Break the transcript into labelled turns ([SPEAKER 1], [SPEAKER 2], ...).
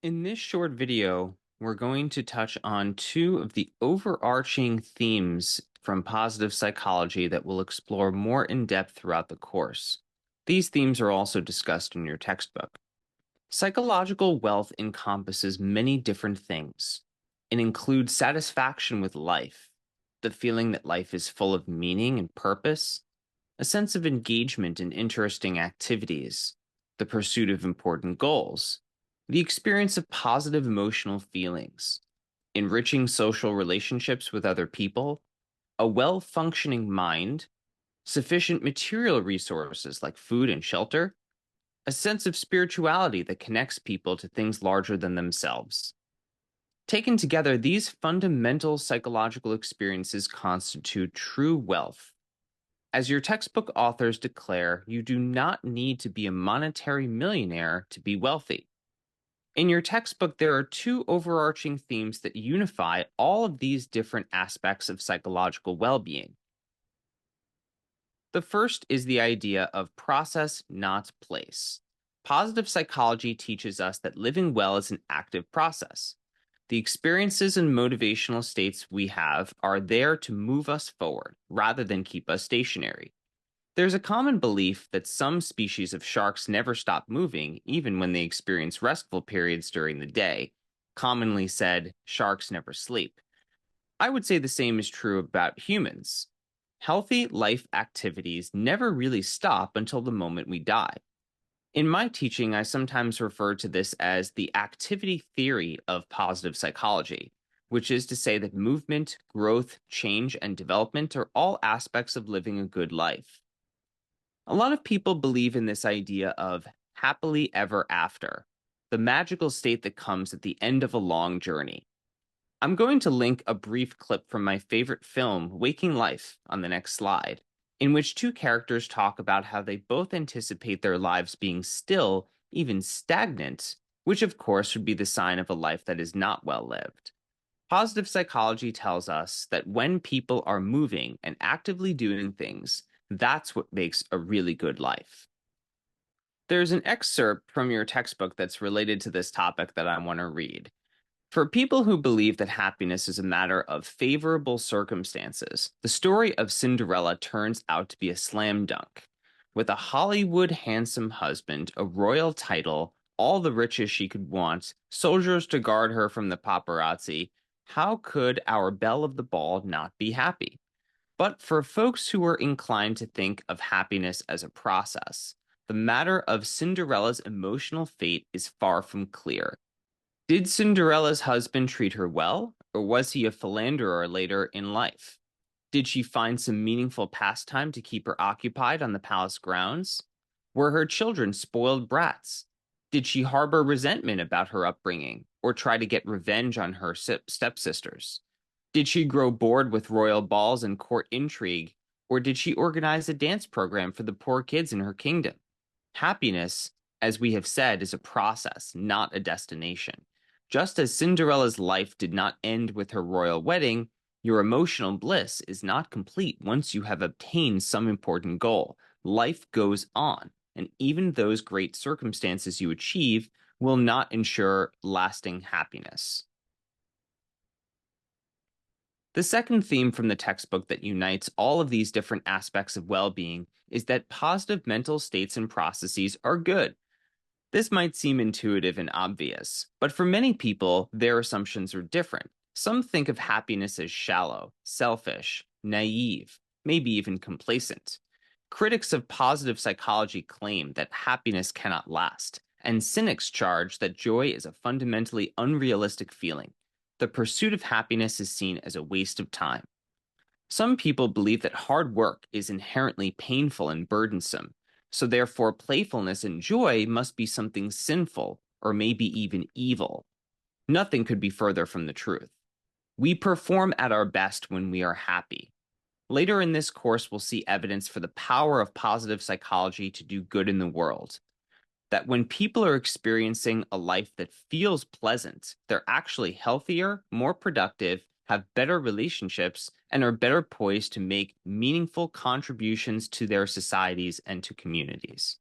[SPEAKER 1] In this short video, we're going to touch on two of the overarching themes from positive psychology that we'll explore more in depth throughout the course. These themes are also discussed in your textbook. Psychological wealth encompasses many different things. It includes satisfaction with life, the feeling that life is full of meaning and purpose, a sense of engagement in interesting activities, the pursuit of important goals, the experience of positive emotional feelings, enriching social relationships with other people, a well functioning mind, sufficient material resources like food and shelter, a sense of spirituality that connects people to things larger than themselves. Taken together, these fundamental psychological experiences constitute true wealth. As your textbook authors declare, you do not need to be a monetary millionaire to be wealthy. In your textbook, there are two overarching themes that unify all of these different aspects of psychological well being. The first is the idea of process, not place. Positive psychology teaches us that living well is an active process. The experiences and motivational states we have are there to move us forward rather than keep us stationary. There's a common belief that some species of sharks never stop moving, even when they experience restful periods during the day. Commonly said, sharks never sleep. I would say the same is true about humans. Healthy life activities never really stop until the moment we die. In my teaching, I sometimes refer to this as the activity theory of positive psychology, which is to say that movement, growth, change, and development are all aspects of living a good life. A lot of people believe in this idea of happily ever after, the magical state that comes at the end of a long journey. I'm going to link a brief clip from my favorite film, Waking Life, on the next slide, in which two characters talk about how they both anticipate their lives being still, even stagnant, which of course would be the sign of a life that is not well lived. Positive psychology tells us that when people are moving and actively doing things, that's what makes a really good life. There's an excerpt from your textbook that's related to this topic that I want to read. For people who believe that happiness is a matter of favorable circumstances, the story of Cinderella turns out to be a slam dunk. With a Hollywood handsome husband, a royal title, all the riches she could want, soldiers to guard her from the paparazzi, how could our belle of the ball not be happy? But for folks who are inclined to think of happiness as a process, the matter of Cinderella's emotional fate is far from clear. Did Cinderella's husband treat her well, or was he a philanderer later in life? Did she find some meaningful pastime to keep her occupied on the palace grounds? Were her children spoiled brats? Did she harbor resentment about her upbringing, or try to get revenge on her stepsisters? Did she grow bored with royal balls and court intrigue, or did she organize a dance program for the poor kids in her kingdom? Happiness, as we have said, is a process, not a destination. Just as Cinderella's life did not end with her royal wedding, your emotional bliss is not complete once you have obtained some important goal. Life goes on, and even those great circumstances you achieve will not ensure lasting happiness. The second theme from the textbook that unites all of these different aspects of well being is that positive mental states and processes are good. This might seem intuitive and obvious, but for many people, their assumptions are different. Some think of happiness as shallow, selfish, naive, maybe even complacent. Critics of positive psychology claim that happiness cannot last, and cynics charge that joy is a fundamentally unrealistic feeling. The pursuit of happiness is seen as a waste of time. Some people believe that hard work is inherently painful and burdensome, so therefore playfulness and joy must be something sinful or maybe even evil. Nothing could be further from the truth. We perform at our best when we are happy. Later in this course, we'll see evidence for the power of positive psychology to do good in the world. That when people are experiencing a life that feels pleasant, they're actually healthier, more productive, have better relationships, and are better poised to make meaningful contributions to their societies and to communities.